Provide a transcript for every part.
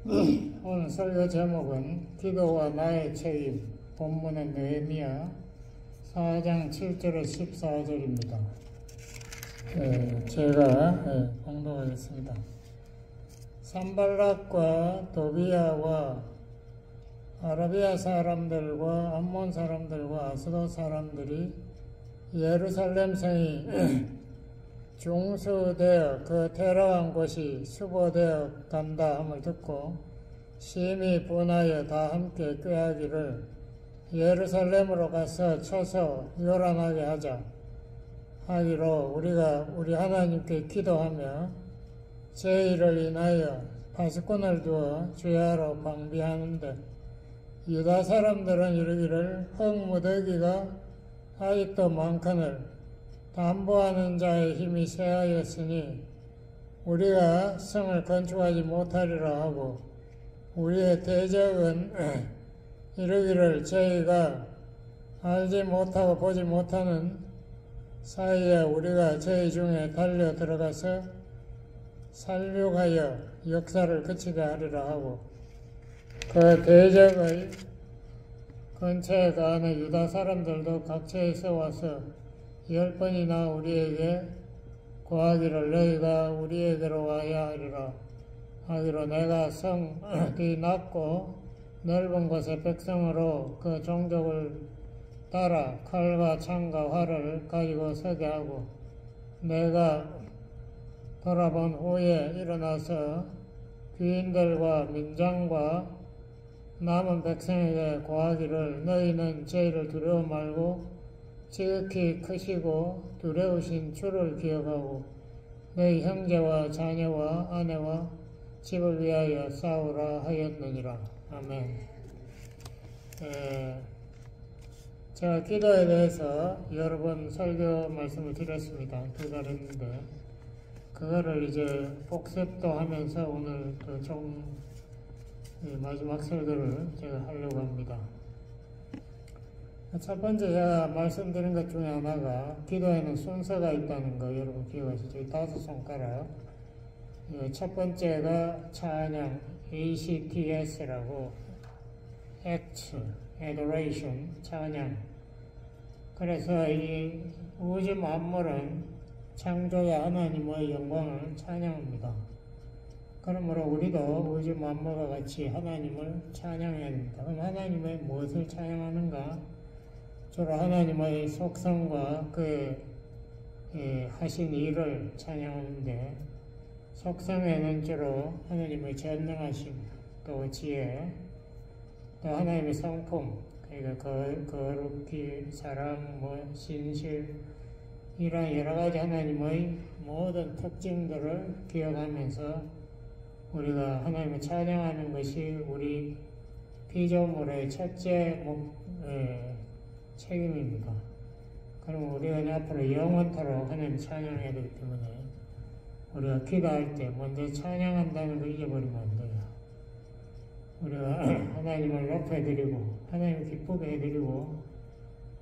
오늘 설교 제목은 기도와 나의 책임, 본문은 느헤미야 4장 7절에서 14절입니다. 제가 봉독하겠습니다. 산발락과 도비야와 아라비아 사람들과 암몬 사람들과 아스돗 사람들이 예루살렘 성이 중수되어 그 테러한 곳이 수보되어 간다 함을 듣고 심히 분하여 다 함께 꾀하기를 예루살렘으로 가서 쳐서 요란하게 하자 하기로 우리가 우리 하나님께 기도하며 제 일을 인하여 파수꾼을 두어 주야로 방비하는데 유다 사람들은 이르기를 흙무더기가 아직도 많거늘 담보하는 자의 힘이 쇠하였으니 우리가 성을 건축하지 못하리라 하고 우리의 대적은 이르기를 저희가 알지 못하고 보지 못하는 사이에 우리가 저희 중에 달려 들어가서 살육하여 역사를 그치게 하리라 하고 그 대적의 근처에 가는 유다 사람들도 각처에서 와서 10번이나 우리에게 구하기를 너희가 우리에게로 와야 하리라 하기로 내가 성이 낮고 넓은 곳의 백성으로 그 종족을 따라 칼과 창과 활을 가지고 서게 하고 내가 돌아본 후에 일어나서 귀인들과 민장과 남은 백성에게 구하기를 너희는 저희를 두려워 말고 지극히 크시고 두려우신 주를 기억하고 너희 형제와 자녀와 아내와 집을 위하여 싸우라 하였느니라. 아멘. 제가 기도에 대해서 여러 번 설교 말씀을 드렸습니다. 2달 했는데 그거를 이제 복습도 하면서 오늘 좀 마지막 설교를 제가 하려고 합니다. 첫 번째 제가 말씀드린 것 중에 하나가 기도에는 순서가 있다는 거 여러분 기억하시죠? 5손가락. 첫 번째가 찬양, ACTS라고 Act, Adoration, 찬양. 그래서 이 우주 만물은 창조의 하나님의 영광을 찬양합니다. 그러므로 우리도 우주 만물과 같이 하나님을 찬양해야 됩니다. 그럼 하나님의 무엇을 찬양하는가? 주로 하나님의 속성과 그 하신 일을 찬양하는데 속성에는 주로 하나님의 전능하심, 또 지혜, 또 하나님의 성품, 그러니까 거룩히, 사랑, 신실 이런 여러 가지 하나님의 모든 특징들을 기억하면서 우리가 하나님을 찬양하는 것이 우리 피조물의 첫째 책임입니다. 그럼 우리가 앞으로 영원토록 하나님 찬양해야 되기 때문에 우리가 기도할 때 먼저 찬양한다는 걸 잊어버리면 안 돼요. 우리가 하나님을 높여드리고 하나님을 기쁘게 해드리고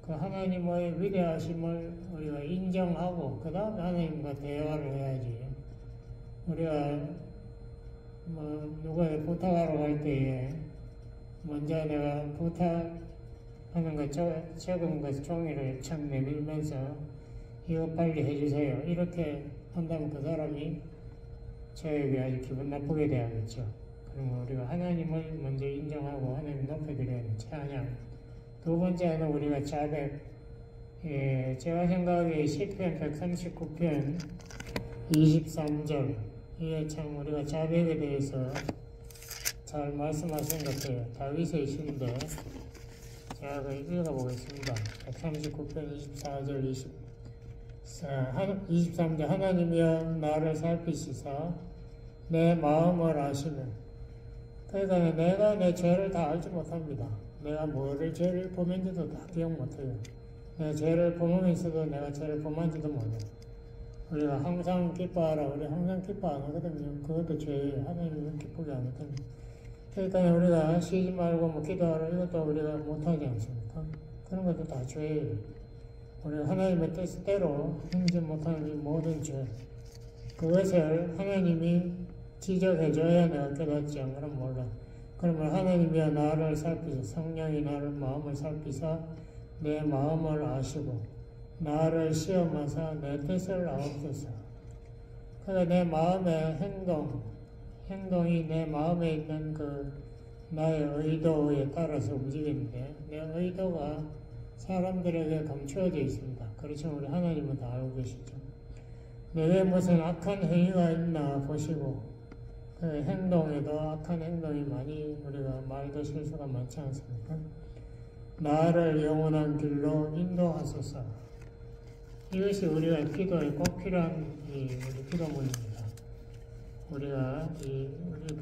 그 하나님의 위대하심을 우리가 인정하고 그 다음에 하나님과 대화를 해야지. 우리가 누구에게 부탁하러 갈 때에 먼저 내가 부탁하는 거 적은 것 종이를 참 내밀면서 이거 빨리 해주세요 이렇게 한다면 그 사람이 저에게 아주 기분 나쁘게 대하겠죠. 그러면 우리가 하나님을 먼저 인정하고 하나님 높여드려야 돼요. 찬양. 두 번째는 우리가 자백. 제가 생각하기에 시편 139편 23절 이게 참 우리가 자백에 대해서 잘 말씀하신 것 같아요. 다윗의 시인데 제가 읽어보겠습니다. 139편 24절 23절 하나님이여 나를 살피시사 내 마음을 아시면 그러니까 내가 내 죄를 다 알지 못합니다. 내가 뭐를 죄를 범했는지도 다 기억 못해요. 내가 죄를 범하면서도 내가 죄를 범한지도 몰라요. 우리가 항상 기뻐하라. 우리 항상 기뻐 안 하거든요. 그것도 죄예요. 하나님은 기쁘게 안 하거든요. 그러니까 우리가 쉬지 말고 기도하라. 이것도 우리가 못하지 않습니까? 그런 것도 다 죄예요. 우리가 하나님의 뜻대로 행지 못하는 이 모든 죄. 그것을 하나님이 지적해줘야 내가 깨닫지. 안 그럼 몰라. 그러면 하나님이여 나를 살피소. 성령이 나를 마음을 살피사 내 마음을 아시고 나를 시험하사 내 뜻을 아옵소서. 그러니까 내 마음의 행동이 내 마음에 있는 그 나의 의도에 따라서 움직이는데 내 의도가 사람들에게 감추어져 있습니다. 그렇지만 우리 하나님은 다 알고 계시죠. 내게 무슨 악한 행위가 있나 보시고 그 행동에도 악한 행동이 많이 우리가 말도 실수가 많지 않습니까? 나를 영원한 길로 인도하소서. 이것이 우리가 기도에 꼭 필요한 우리 기도문입니다. 우리가 우리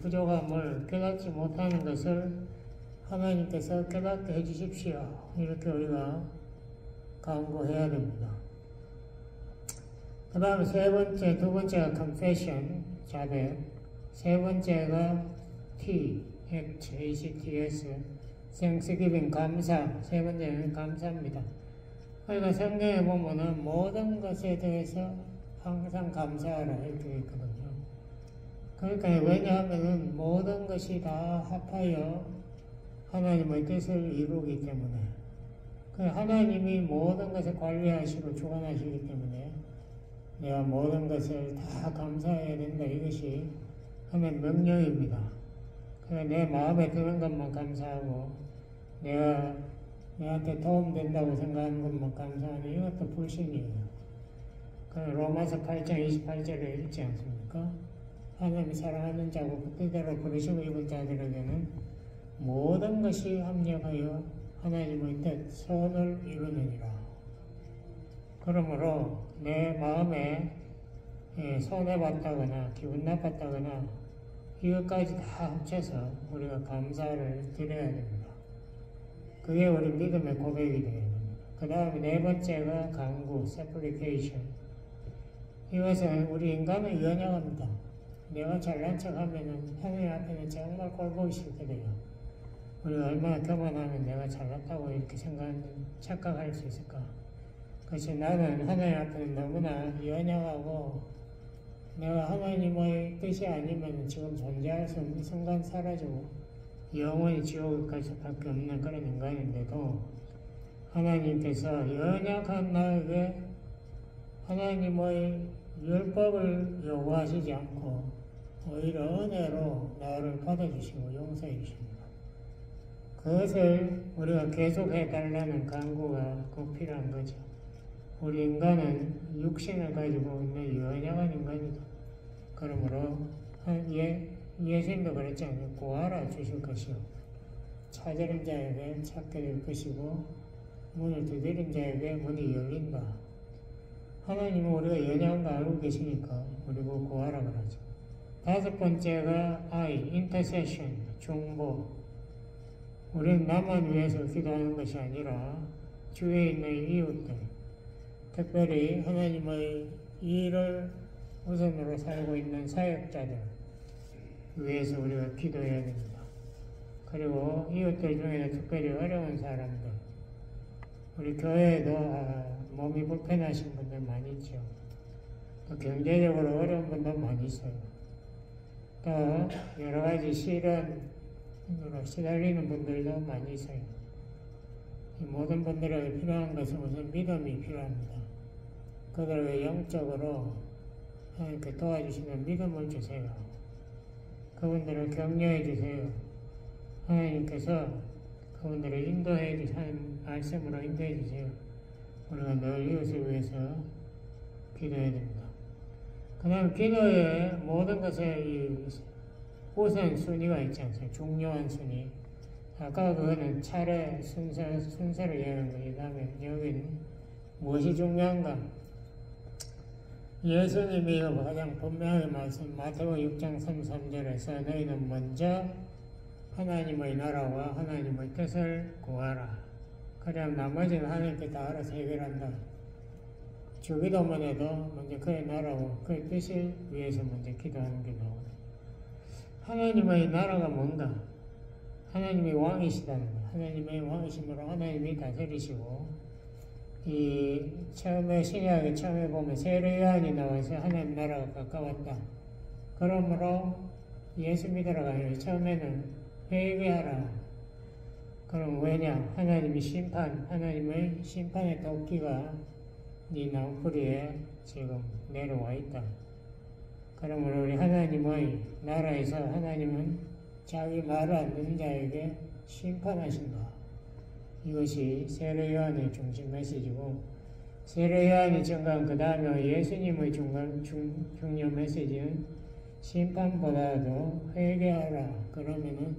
부족함을 깨닫지 못하는 것을 하나님께서 깨닫게 해주십시오. 이렇게 우리가 간구해야 됩니다. 그 다음에 두 번째가 confession, 자백. 세 번째가 T, act, ACTS, thanksgiving, 감사. 세 번째는 감사입니다. 그러니까 성경에 보면은 모든 것에 대해서 항상 감사하라 이렇게 있거든요. 그러니까 왜냐하면은 모든 것이 다 합하여 하나님의 뜻을 이루기 때문에 하나님이 모든 것을 관리하시고 주관하시기 때문에 내가 모든 것을 다 감사해야 된다. 이것이 하나님의 명령입니다. 그래서 내 마음에 드는 것만 감사하고 내한테 도움된다고 생각하는 것만 감사하는 이것도 불신이에요. 로마서 8장 28절에 읽지 않습니까? 하나님이 사랑하는 자고 그 뜻대로 부르심을 입은 자들에게는 모든 것이 합력하여 하나님의 뜻, 선을 이루느니라. 그러므로 내 마음에 손해봤다거나 기분 나빴다거나 이것까지 다 합쳐서 우리가 감사를 드려야 됩니다. 그게 우리 믿음의 고백이 되어야 됩니다. 그 다음에 네 번째가 간구, supplication. 이것은 우리 인간은 연약합니다. 내가 잘난 척하면은 하나님 앞에는 정말 꼴보기 싫게 돼요. 우리가 얼마나 교만하면 내가 잘났다고 이렇게 착각할 수 있을까? 그래서 나는 하나님 앞에는 너무나 연약하고 내가 하나님의 뜻이 아니면 지금 존재할 수 없는 순간 사라지고 영원히 지옥을 갈 수밖에 없는 그런 인간인데도 하나님께서 연약한 나에게 하나님의 율법을 요구하시지 않고 오히려 은혜로 나를 받아주시고 용서해 주십니다. 그것을 우리가 계속해 달라는 간구가 꼭 필요한 거죠. 우리 인간은 육신을 가지고 있는 연약한 인간이다. 그러므로 예수님도 그랬잖아요. 구하라 주실 것이요 찾으는 자에게 찾게 될 것이고 문을 두드린 자에게 문이 열린다. 하나님은 우리가 연약한 거 알고 계시니까 우리고 구하라 그러죠. 다섯 번째가 intercession, 중보. 우리는 나만 위해서 기도하는 것이 아니라 주위에 있는 이웃들, 특별히 하나님의 일을 우선으로 살고 있는 사역자들 위해서 우리가 기도해야 됩니다. 그리고 이웃들 중에는 특별히 어려운 사람들, 우리 교회에도 몸이 불편하신 분들 많이 있죠. 또 경제적으로 어려운 분도 많이 있어요. 또 여러 가지 시련으로 시달리는 분들도 많이 있어요. 이 모든 분들에게 필요한 것은 우선 믿음이 필요합니다. 그들에게 영적으로 하나님께 도와주시는 믿음을 주세요. 그분들을 격려해 주세요. 하나님께서 그분들을 인도해 주시는 말씀으로 인도해 주세요. 우리가 늘 이웃을 위해서 기도해야 됩니다. 그 다음 기도의 모든 것에 우선 순위가 있지 않습니까? 중요한 순위. 아까 그거는 차례 순서를 얘기하는 거예요. 그 다음에 여기는 무엇이 중요한가? 예수님이 가장 분명하게 말씀 마태복음 6장 33절에서 너희는 먼저 하나님의 나라와 하나님의 뜻을 구하라. 그럼 나머지는 하나님께 다 알아서 해결한다. 주기도만 해도 먼저 그의 나라와 그의 뜻을 위해서 먼저 기도하는 게 나오거든요. 하나님의 나라가 뭔가? 하나님이 왕이시다는 거예요. 하나님의 왕이심으로 하나님이 다스리시고 처음에 신약에 처음에 보면 세례요한이 나와서 하나님 나라가 가까웠다. 그러므로 예수 믿으라가 아니라 처음에는 회개하라. 그럼 왜냐? 하나님의 하나님의 심판의 도끼가 네 나무뿌리에 지금 내려와 있다. 그러므로 우리 하나님의 나라에서 하나님은 자기 말을 안 듣는 자에게 심판하신다. 이것이 세례 요한의 중심 메시지고, 세례 요한이 증거한 그 다음에 예수님의 중요 메시지는 심판보다도 회개하라. 그러면은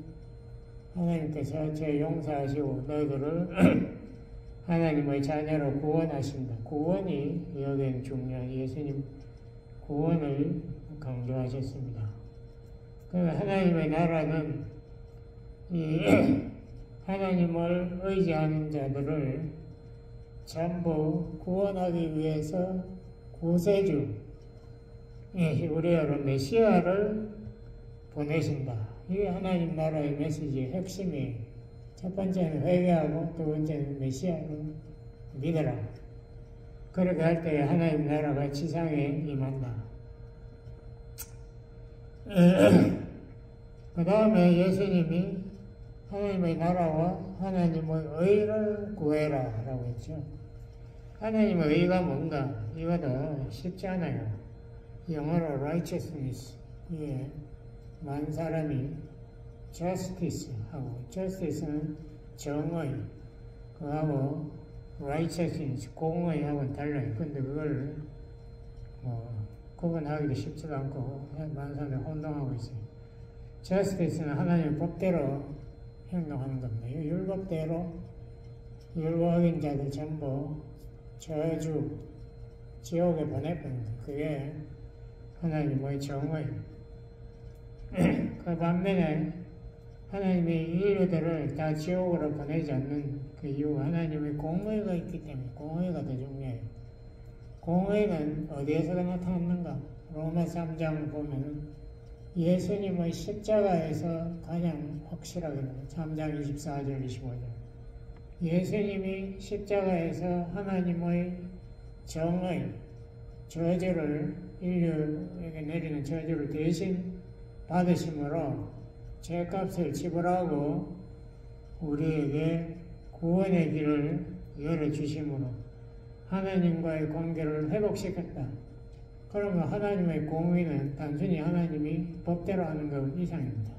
하나님께서 죄 용서하시고 너희들을 하나님의 자녀로 구원하신다. 구원이 여기에는 중요한 예수님 구원을 강조하셨습니다. 그러면 하나님의 나라는 이 하나님을 의지하는 자들을 전부 구원하기 위해서 구세주, 히브리어로 메시아를 보내신다. 이게 하나님 나라의 메시지의 핵심이에요. 첫 번째는 회개하고 두 번째는 메시아를 믿어라. 그렇게 할 때 하나님 나라가 지상에 임한다. 그 다음에 예수님이 하나님의 나라와 하나님의 의를 구해라 라고 했죠. 하나님의 의가 뭔가? 이것도 쉽지 않아요. 영어로 righteousness, 예, 많은 사람이 justice 하고, justice는 정의, 그하고 righteousness, 공의하고는 달라요. 근데 그걸 구분하기도 쉽지도 않고 많은 사람들이 혼동하고 있어요. justice는 하나님의 법대로 행동하는 겁니다. 율법대로 율법인 자들 전부 저주, 지옥에 보내버립니다. 그게 하나님의 정의. 그 반면에 하나님이 인류들을 다 지옥으로 보내지 않는 그 이유, 하나님의 공의가 있기 때문에 공의가 더 중요해요. 공의는 어디에서 나타났는가? 로마 3장을 보면 예수님의 십자가에서 가장 확실하게 3장 24절 25절 예수님이 십자가에서 하나님의 정의, 저주를 인류에게 내리는 저주를 대신 받으심으로 죄값을 지불하고 우리에게 구원의 길을 열어주심으로 하나님과의 관계를 회복시켰다. 그러면 하나님의 공의는 단순히 하나님이 법대로 하는 것 이상입니다.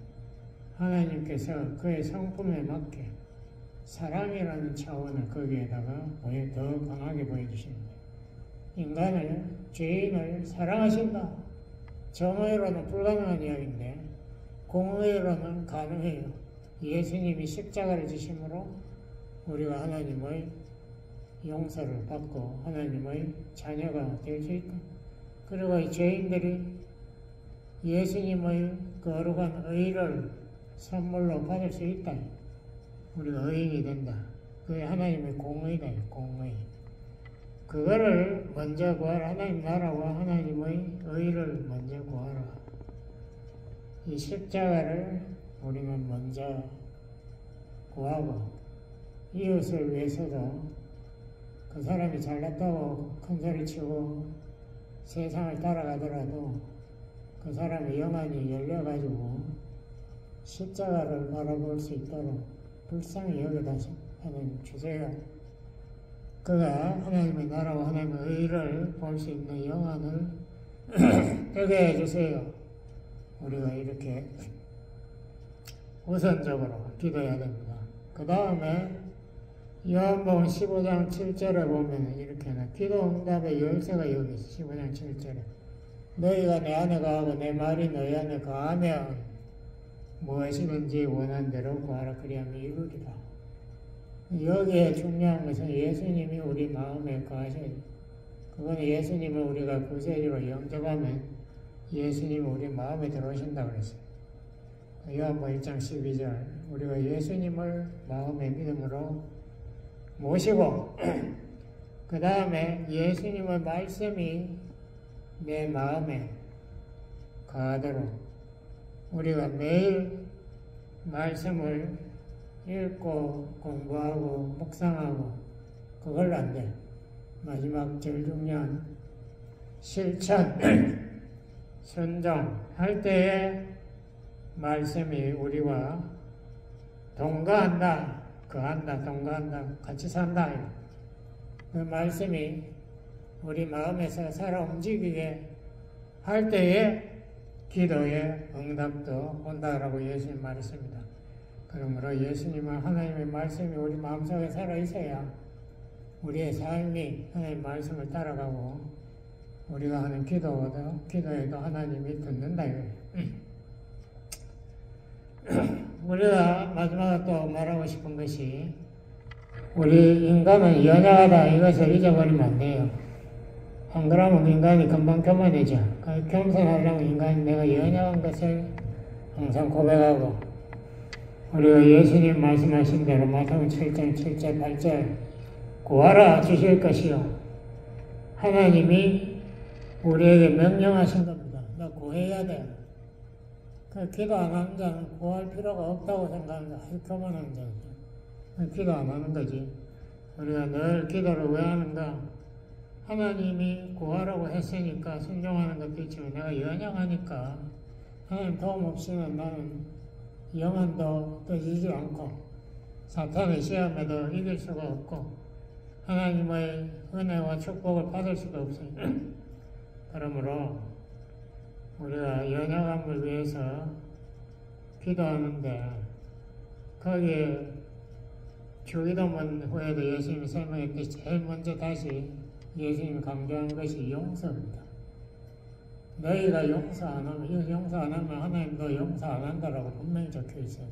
하나님께서 그의 성품에 맞게 사랑이라는 차원을 거기에다가 더 강하게 보여주십니다. 인간을, 죄인을 사랑하신다. 정의로는 불가능한 이야기인데 공의로는 가능해요. 예수님이 십자가를 지심으로 우리가 하나님의 용서를 받고 하나님의 자녀가 될 수 있다. 그리고 이 죄인들이 예수님의 거룩한 의를 선물로 받을 수 있다. 우리가 의인이 된다. 그게 하나님의 공의다. 공의. 그거를 먼저 구하라. 하나님 나라와 하나님의 의를 먼저 구하라. 이 십자가를 우리는 먼저 구하고 이웃을 위해서도 그 사람이 잘났다고 큰소리치고 세상을 따라가더라도 그 사람의 영안이 열려가지고 십자가를 바라볼 수 있도록 불쌍히 여겨다 하나님 주세요. 그가 하나님의 나라와 하나님의 의를 볼 수 있는 영안을 되게 해주세요. 우리가 이렇게 우선적으로 기도해야 됩니다. 그 다음에 요한복음 15장 7절에 보면 이렇게 기도 응답의 열쇠가 여기 있어요. 15장 7절에 너희가 내 안에 거하고 내 말이 너희 안에 거하면 무엇이든지 원하는 대로 구하라. 그리하면 이루리라. 여기에 중요한 것은 예수님이 우리 마음에 거하셔야 돼요. 그거는 예수님을 우리가 구세주로 영접하면 예수님이 우리 마음에 들어오신다고 그랬어요. 요한복음 1장 12절 우리가 예수님을 마음의 믿음으로 모시고 그 다음에 예수님의 말씀이 내 마음에 거하도록 우리가 매일 말씀을 읽고 공부하고 묵상하고 그걸로 안 돼. 마지막 제일 중요한 실천, 순종할 때에 말씀이 우리와 동거한다, 거한다, 동거한다, 같이 산다. 그 말씀이 우리 마음에서 살아 움직이게 할 때에 기도의 응답도 온다라고 예수님 말했습니다. 그러므로 예수님은 하나님의 말씀이 우리 마음속에 살아 있어야 우리의 삶이 하나님의 말씀을 따라가고 우리가 하는 기도에도 하나님이 듣는다. 우리가 마지막으로 또 말하고 싶은 것이 우리 인간은 연약하다 이것을 잊어버리면 안 돼요. 안 그러면 인간이 금방 교만해져. 겸손하려면 인간이 내가 연약한 것을 항상 고백하고 우리가 예수님 말씀하신 대로 마태복음 7장 7절 8절 구하라 주실 것이요 하나님이 우리에게 명령하신 겁니다. 너 구해야 돼. 그 기도 안 하는 자는 구할 필요가 없다고 생각합니다. 교만한 자는 기도 안 하는 거지. 우리가 늘 기도를 왜 하는가? 하나님이 구하라고 했으니까 순종하는 것도 있지만 내가 연약하니까 하나님 도움 없이는 나는 영혼도 떠지지 않고 사탄의 시험에도 이길 수가 없고 하나님의 은혜와 축복을 받을 수가 없어요. 그러므로 우리가 연약함을 위해서 기도하는데 거기에 주기도문 후에도 예수님이 설명했듯이 제일 먼저 다시 예수님이 강조한 것이 용서입니다. 너희가 용서 안 하면 하나님도 용서 안 한다라고 분명히 적혀 있어요.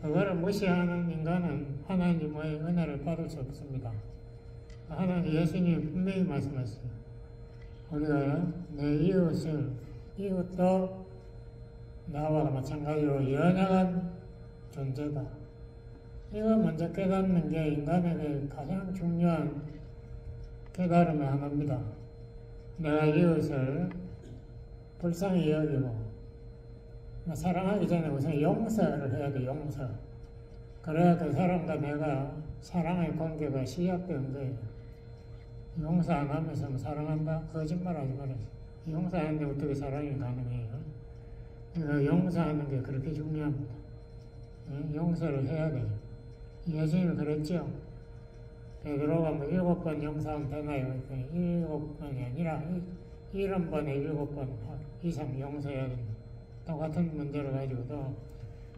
그거를 무시하는 인간은 하나님의 은혜를 받을 수 없습니다. 하나님 예수님이 분명히 말씀하셨어요. 우리가 내 이웃도 나와 마찬가지로 연약한 존재다. 이거 먼저 깨닫는 게 인간에게 가장 중요한 깨달음의 하나입니다. 내가 이웃을 불쌍히 여기고 사랑하기 전에 우선 용서를 해야 돼. 용서. 그래야 그 사람과 내가 사랑의 관계가 시작되는 거예요. 용서 안 하면서 사랑한다? 거짓말하지 말아요. 용서하는데 어떻게 사랑이 가능해요? 그러니까 용서하는 게 그렇게 중요합니다. 용서를 해야 돼요. 예수님이 그랬죠. 베드로가 7번 용서하면 되나요? 7번이 아니라 70번에 7번 이상 용서해야 됩니다. 똑같은 문제를 가지고도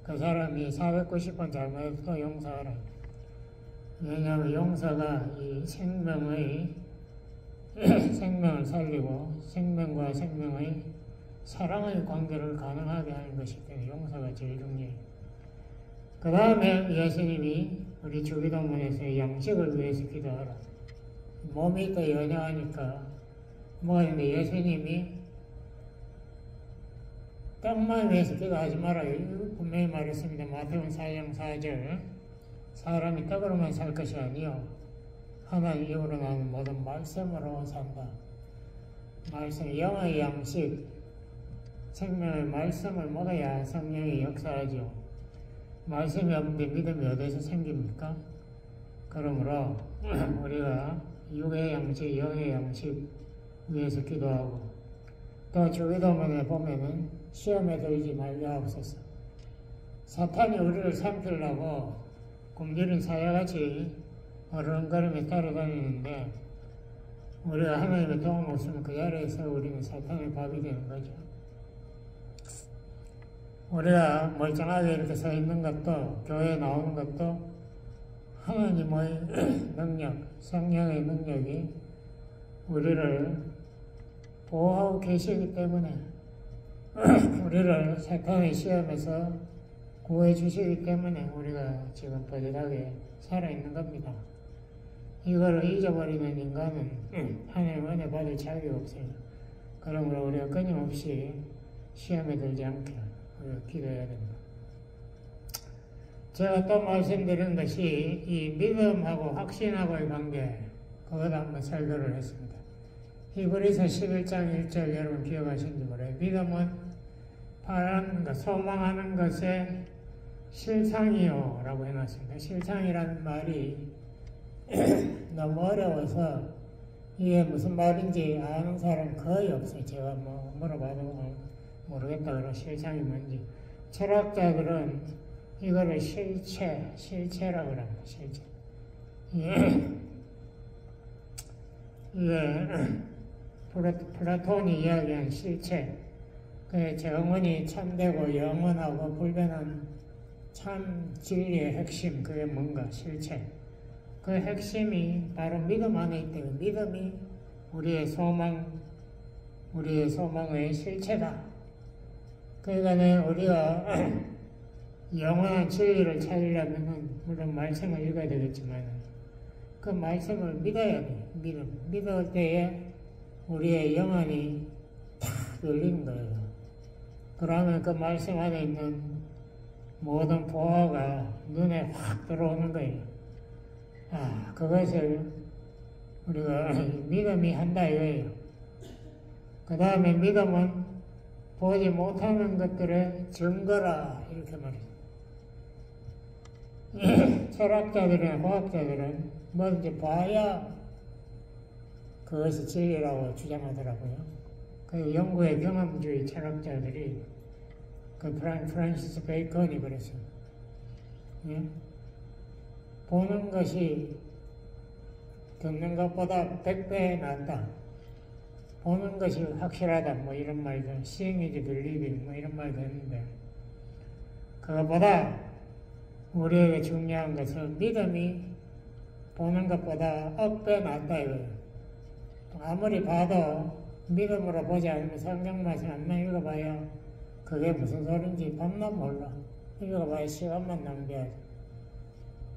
그 사람이 490번 잘못해도 또 용서하라. 왜냐하면 용서가 이 생명을 살리고 생명과 생명의 사랑의 관계를 가능하게 하는 것이기 때문에 용서가 제일 중요해요. 그 다음에 예수님이 우리 주기도문에서 양식을 위해서 기도하라. 몸이 또 연약하니까 뭐가 있는데 예수님이 떡만 위해서 기도하지 말아요. 분명히 말했습니다. 마태복음 4장 4절 사람이 떡으로만 살 것이 아니요 하나님 입으로 나오는 모든 말씀으로 산다. 말씀, 영의 양식, 생명의 말씀을 먹어야 성령이 역사하죠. 말씀이 없는데 믿음이 어디서 생깁니까? 그러므로 우리가 육의 양식, 영의 양식 위해서 기도하고 또 주기도문에 보면은 시험에 들지 말려 하옵소서. 사탄이 우리를 삼키려고 굶주린 사야같이 어른거림에 따라다니는데 우리가 하나님의 도움 없으면 그 자리에서 우리는 사탄의 밥이 되는 거죠. 우리가 멀쩡하게 이렇게 서 있는 것도 교회에 나오는 것도 하나님의 능력, 성령의 능력이 우리를 보호하고 계시기 때문에 우리를 사탄의 시험에서 구해 주시기 때문에 우리가 지금 버젓하게 살아있는 겁니다. 이걸 잊어버리는 인간은 하나님 은혜 받을 자격이 없어요. 그러므로 우리가 끊임없이 시험에 들지 않게 우리가 기도해야 됩니다. 제가 또 말씀드린 것이 이 믿음하고 확신하고의 관계, 그것 한번 설교를 했습니다. 히브리서 11장 1절 여러분 기억하시는지 모르겠어요. 믿음은 바라는 것, 소망하는 것의 실상이요 라고 해놨습니다. 실상이라는 말이 너무 어려워서 이게 무슨 말인지 아는 사람 거의 없어요. 제가 물어봐도 모르겠다 그러고 실상이 뭔지. 철학자들은 이거를 실체라고 합니다. 실체. 이게 플라톤이 이야기한 실체, 그 정원이 참되고 영원하고 불변한 참 진리의 핵심, 그게 뭔가 실체. 그 핵심이 바로 믿음 안에 있대요. 믿음이 우리의 소망의 실체다. 그러니까 우리가 영원한 진리를 찾으려면 물론 말씀을 읽어야 되겠지만 그 말씀을 믿어야 돼. 믿을 때에 우리의 영혼이 탁 열리는 거예요. 그러면 그 말씀 안에 있는 모든 보화가 눈에 확 들어오는 거예요. 그것을 우리가 믿음이 한다 이거예요. 그 다음에 믿음은 보지 못하는 것들의 증거라 이렇게 말해요. 철학자들이나 과학자들은 뭐든지 봐야 그것이 진리라고 주장하더라고요. 그 영국의 경험주의 철학자들이 그 프란시스 베이컨이 그랬어요. 예? 보는 것이 듣는 것보다 100배 낫다. 보는 것이 확실하다. 뭐 이런 말도, seeing is believing, 뭐 이런 말도 했는데, 그것보다 우리에게 중요한 것은 믿음이 보는 것보다 억배 낫다 이거예요. 아무리 봐도 믿음으로 보지 않으면 성경 말씀 안만 읽어봐야 그게 무슨 소린지 밤낮 몰라. 읽어봐야 시간만 낭비하지.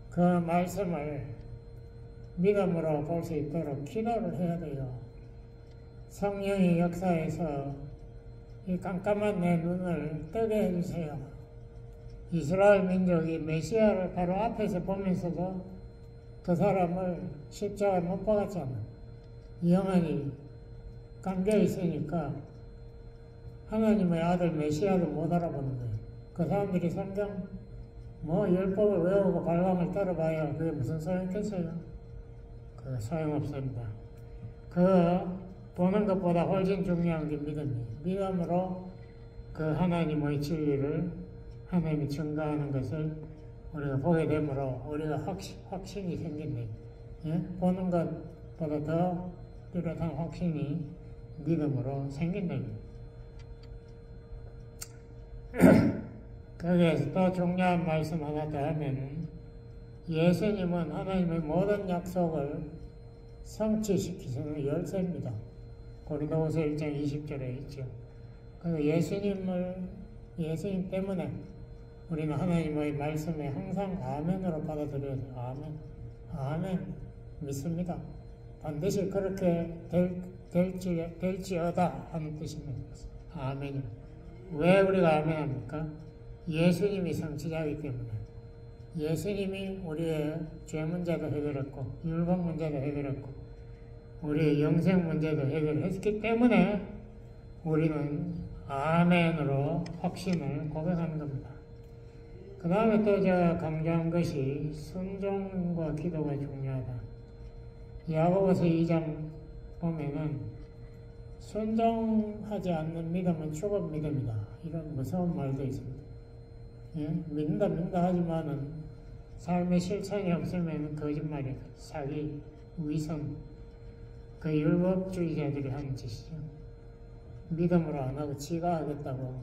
그 말씀을 믿음으로 볼 수 있도록 기도를 해야 돼요. 성령의 역사에서 이 깜깜한 내 눈을 뜨게 해주세요. 이스라엘 민족이 메시아를 바로 앞에서 보면서도 그 사람을 십자가에 못 박았잖아. 영혼이 감겨 있으니까 하나님의 아들 메시아도 못 알아보는 거예요. 그 사람들이 성경 율법을 외우고 발광을 떨어봐야 그게 무슨 소용있겠어요? 그거 소용없습니다. 보는 것보다 훨씬 중요한 게 믿음이에요. 믿음으로 그 하나님의 진리를 하나님이 증거하는 것을 우리가 보게 되므로 우리가 확신이 생긴다. 예? 보는 것보다 더 뚜렷한 확신이 믿음으로 생긴다. 거기에서 또 중요한 말씀 하나 더 하면 예수님은 하나님의 모든 약속을 성취시키시는 열쇠입니다. 고린도후서 1장 20절에 있죠. 그래서 예수님 때문에 우리는 하나님의 말씀에 항상 아멘으로 받아들여야 돼요. 아멘. 믿습니다. 반드시 그렇게 될지어다 하는 뜻입니다. 아멘이. 왜 우리가 아멘 합니까? 예수님이 성취자이기 때문에. 예수님이 우리의 죄 문제도 해결했고, 율법 문제도 해결했고, 우리의 영생 문제도 해결했기 때문에 우리는 아멘으로 확신을 고백하는 겁니다. 그 다음에 또 제가 강조한 것이 순종과 기도가 중요하다. 야고보서 2장 보면은 순종하지 않는 믿음은 죽은 믿음이다. 이런 무서운 말도 있습니다. 예? 믿는다 하지만은 삶의 실천이 없으면 거짓말이다. 사기, 위선, 그 율법주의자들이 하는 짓이죠. 믿음으로 안 하고 지가 하겠다고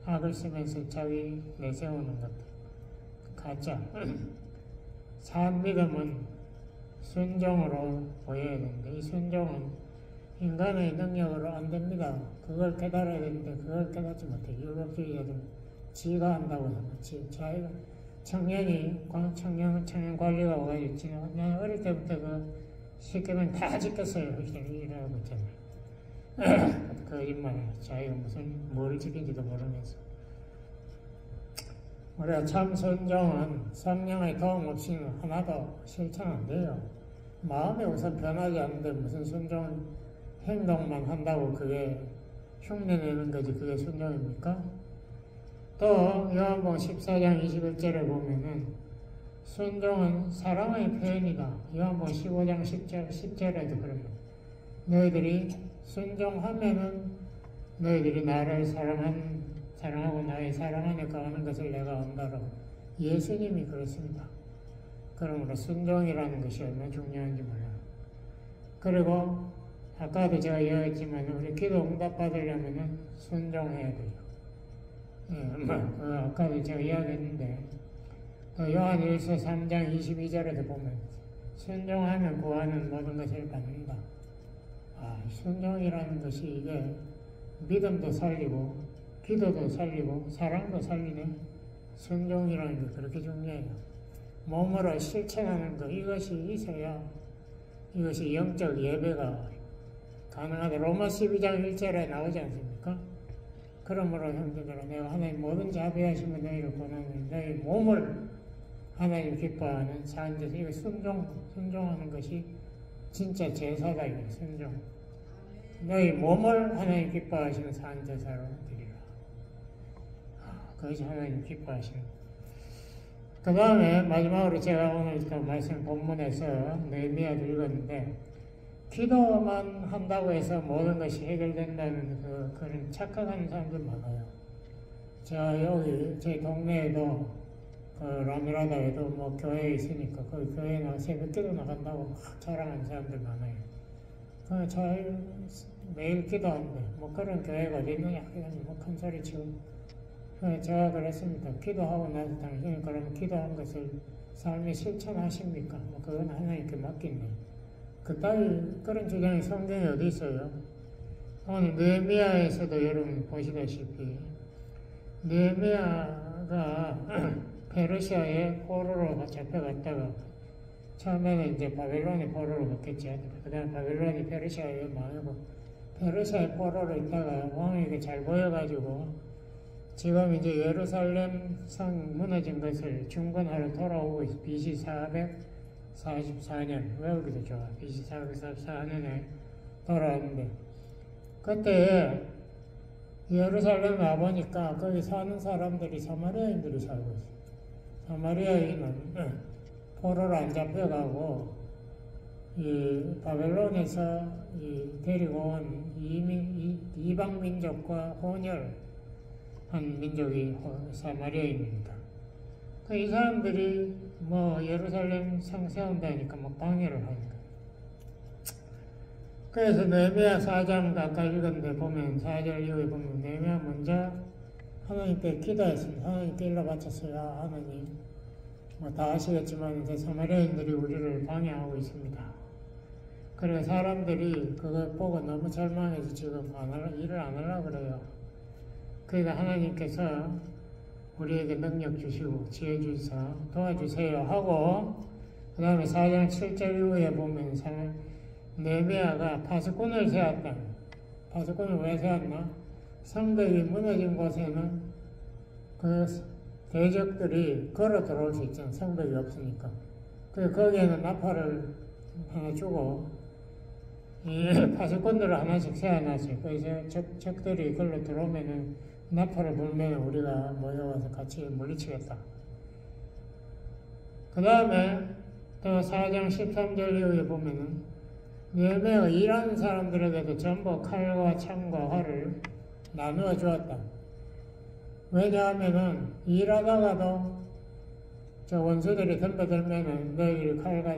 악을 쓰면서 자기 내세우는 것들. 가짜. 산 믿음은 순종으로 보여야 되는데 이 순종은 인간의 능력으로 안 됩니다. 그걸 깨달아야 되는데 그걸 깨닫지 못해. 율법주의자들 지가 한다고 하면 자기가 청년 관리가 와가지고 나는 어릴 때부터 시키면 다 지켰어요. 이러고 있잖아요. 거짓말. 자기가 뭘 지킨지도 모르면서. 우리가 참 순종은 성령의 도움 없이는 하나도 실천 안 돼요. 마음이 우선 변하지 않는데 무슨 순종 행동만 한다고 그게 흉내내는 거지 그게 순종입니까? 또 요한복음 14장 21절에 보면은 순종은 사랑의 표현이다. 요한복음 15장 10절에도 그럽니다. 너희들이 순종하면은 너희들이 나를 사랑한 사랑하고 나의 사랑 안에 거하는 것을 내가 안다로 예수님이 그렇습니다. 그러므로 순종이라는 것이 얼마나 중요한지 몰라요. 그리고 아까도 제가 이야기했지만 우리 기도 응답 받으려면 순종해야 돼요. 아까도 제가 이야기했는데 요한일서 3장 22절에도 보면 순종하면 구하는 모든 것을 받는다. 순종이라는 것이 이게 믿음도 살리고 기도도 살리고 사랑도 살리네. 순종이라는 게 그렇게 중요해요. 몸으로 실천하는 것 이것이 있어야 이것이 영적 예배가 가능하다. 로마 12장 1절에 나오지 않습니까? 그러므로 형제들아 내가 하나님 모든 자비하시면 너희를 권하는 너희 몸을 하나님 기뻐하는 사안제사 이거 순종하는 것이 진짜 제사다. 이거 순종. 너희 몸을 하나님 기뻐하시는 사안제사로 드리라. 그것이 하나님 기뻐하시는. 그 다음에 마지막으로 제가 오늘 또 말씀 본문에서 느헤미야도 읽었는데 기도만 한다고 해서 모든 것이 해결된다는 그런 착각하는 사람들 많아요. 제가 여기 제 동네에도 라미라다에도 뭐 교회에 있으니까 거기 교회에 나가 새벽 기도 나간다고 막 자랑하는 사람들 많아요. 저 매일 기도하는데 뭐 그런 교회가 어디 있느냐 그냥 뭐 큰 소리 치고 제가 그랬습니다. 기도하고 나서 당신이 그러면 기도한 것을 삶에 실천하십니까? 뭐 그건 하나님께 맡겼네. 그런 주장이 성경에 어디 있어요? 오늘 느헤미야에서도 여러분 보시다시피 느헤미야가 페르시아의 포로로 잡혀갔다가 처음에는 이제 바벨론의 포로로 갔겠지. 그 다음에 바벨론이 페르시아에 망하고 페르시아의 포로로 있다가 왕에게 잘 보여가지고 지금 이제 예루살렘 성 무너진 것을 중건하러 돌아오고 있어. BC 444년 외우기도 좋아. BC 444년에 돌아왔는데 그때 예루살렘 와보니까 거기 사는 사람들이 사마리아인들이 살고 있어. 사마리아인은 포로로 안 잡혀가고 이 바벨론에서 데리고 온 이방 민족과 혼혈한 민족이 사마리아인입니다. 이 사람들이 뭐 예루살렘 성 세운다니까 뭐 방해를 하니까. 그래서 느헤미야 4장 아까 읽었는데 보면 4절 이후에 보면 느헤미야 먼저 하나님께 기도했습니다. 하나님께 일러 바쳤어요. 하나님 뭐 다 아시겠지만 이제 사마리아인들이 우리를 방해하고 있습니다. 그래서 사람들이 그걸 보고 너무 절망해서 지금 일을 안 하려고 그래요. 그러니까 하나님께서 우리에게 능력 주시고 지혜 주셔서 도와주세요 하고 그 다음에 4장 7절 이후에 보면 느헤미야가 파수꾼을 세웠다. 파수꾼을 왜 세웠나? 성벽이 무너진 곳에는 그 대적들이 걸어 들어올 수 있잖아. 성벽이 없으니까. 그래서 거기에는 나팔을 하나 주고 이 파수꾼들을 하나씩 세워놨어요. 그래서 적들이 걸로 들어오면은 나팔을 불면 우리가 모여와서 같이 물리치겠다. 그 다음에 또 4장 13절 이후에 보면은 느헤미야가 일하는 사람들에게도 전부 칼과 창과 활을 나누어 주었다. 왜냐하면은 일하다가도 저 원수들이 덤벼들면은 너희를 칼과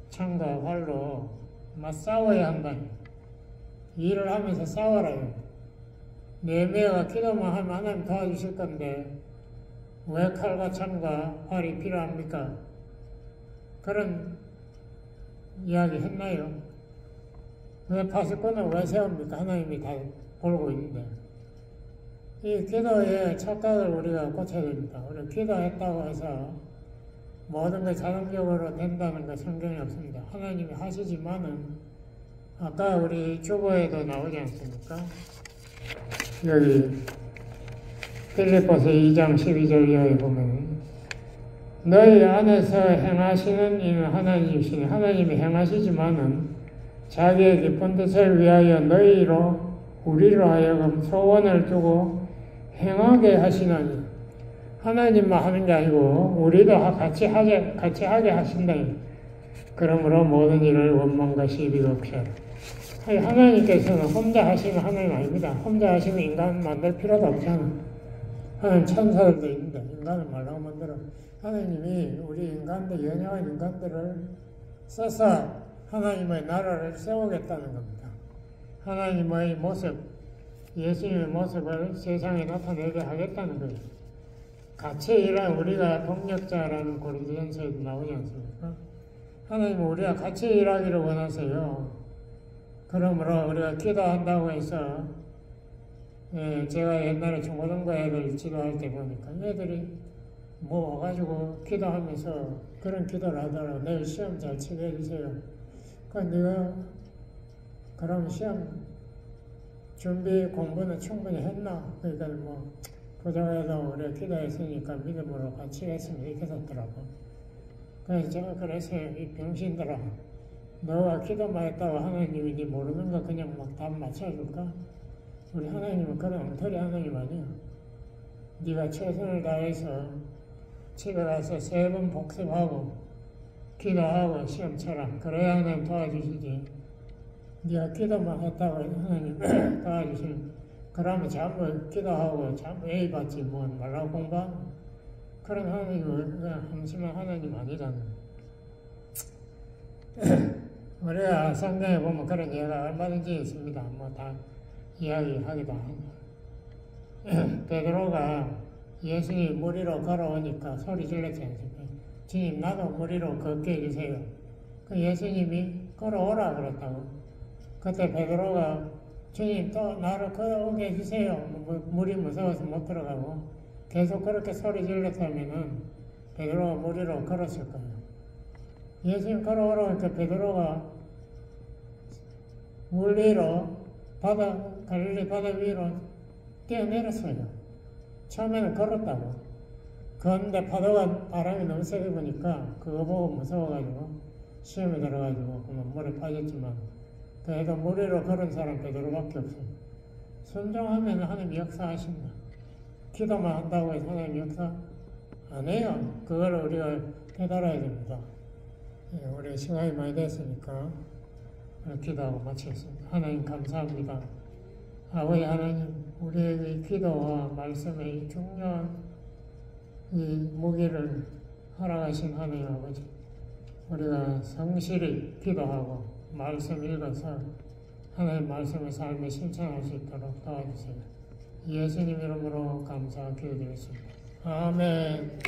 창과 활로 막 싸워야 한다니. 일을 하면서 싸워라요. 느헤미야가 기도만 하면 하나님 도와주실 건데 왜 칼과 창과 활이 필요합니까? 그런 이야기 했나요? 왜 파수꾼을 왜 세웁니까? 하나님이 다 보고 있는데. 이 기도의 착각을 우리가 고쳐야 됩니다. 우리 기도했다고 해서 모든 게 자동적으로 된다는 거 성경에 없습니다. 하나님이 하시지만은 아까 우리 주보에도 나오지 않습니까? 여기 필립보서 2장 12절 이하에 보면 너희 안에서 행하시는 이는 하나님이시니 하나님이 행하시지만은 자기의 깊은 뜻을 위하여 너희로 우리로 하여금 소원을 두고 행하게 하시나니 하나님만 하는 게 아니고 우리도 같이 하게 하신다. 그러므로 모든 일을 원망과 시비가 없이 하라. 하나님께서는 혼자 하시는 하나님 아닙니다. 혼자 하시는 인간 만들 필요도 없잖아. 하나님 천사들도 있는데 인간을 말라고 만들어. 하나님이 우리 인간들, 연약한 인간들을 써서 하나님의 나라를 세우겠다는 겁니다. 하나님의 모습, 예수님의 모습을 세상에 나타내게 하겠다는 거예요. 같이 일한 우리가 동력자라는 고린도전서에도 나오지 않습니까? 하나님은 우리가 같이 일하기를 원하세요. 그러므로 우리가 기도한다고 해서 제가 옛날에 중고등부 애들 지도할 때 보니까 애들이 뭐 와가지고 기도하면서 그런 기도를 하더라고. 내일 시험 잘 치게 해주세요. 네가 그럼 시험 준비 공부는 충분히 했나? 그러니까 뭐 부정해도 우리가 기도했으니까 믿음으로 같이 했으면 이렇게 썼더라고. 그래서 제가 그랬어요. 이 병신들아, 너가 기도만 했다고 하나님이 네 모르는 거 그냥 막 답 맞춰줄까? 우리 하나님은 그런 엉터리 하나님 아니야. 네가 최선을 다해서 집에 가서 3번 복습하고 기도하고 시험 쳐라. 그래야 하나님 도와주시지. 네가 기도만 했다고 하나님 도와주시면 그러면 전부 기도하고 전부 A 받지 뭐 말라고 공부하고 그런 하나님은 그냥 한심한 하나님 아니잖아. 우리가 성경에 보면 그런 예가 얼마든지 있습니다. 뭐 다 이야기하기도 하고. 베드로가 예수님 물 위로 걸어오니까 소리 질렀지 않습니까? 주님 나도 물 위로 걷게 해주세요. 그 예수님이 걸어오라 그랬다고. 그때 베드로가 주님 또 나를 걸어오게 해주세요. 물이 무서워서 못 들어가고 계속 그렇게 소리 질렀다면은 베드로가 물 위로 걸었을 거예요. 예수님 걸어오라고 하니까 베드로가 물 위로 갈릴리 바다 위로 뛰어내렸어요. 처음에는 걸었다고. 그런데 파도가 바람이 너무 세게 보니까 그거 보고 무서워가지고 시험에 들어가지고 그만 물에 빠졌지만 그래도 물 위로 걸은 사람 베드로밖에 없어요. 순종하면 하나님 역사하신다. 기도만 한다고 해서 하나님 역사 안 해요. 그걸 우리가 깨달아야 됩니다. 우리 시간이 많이 됐으니까 기도하고 마치겠습니다. 하나님 감사합니다. 아버지 하나님, 우리에게 기도와 말씀의 중요한 이 무기를 허락하신 하나님 아버지, 우리가 성실히 기도하고 말씀 읽어서 하나님 말씀을 삶에 실천할 수 있도록 도와주세요. 예수님 이름으로 감사 기도드렸습니다. 아멘.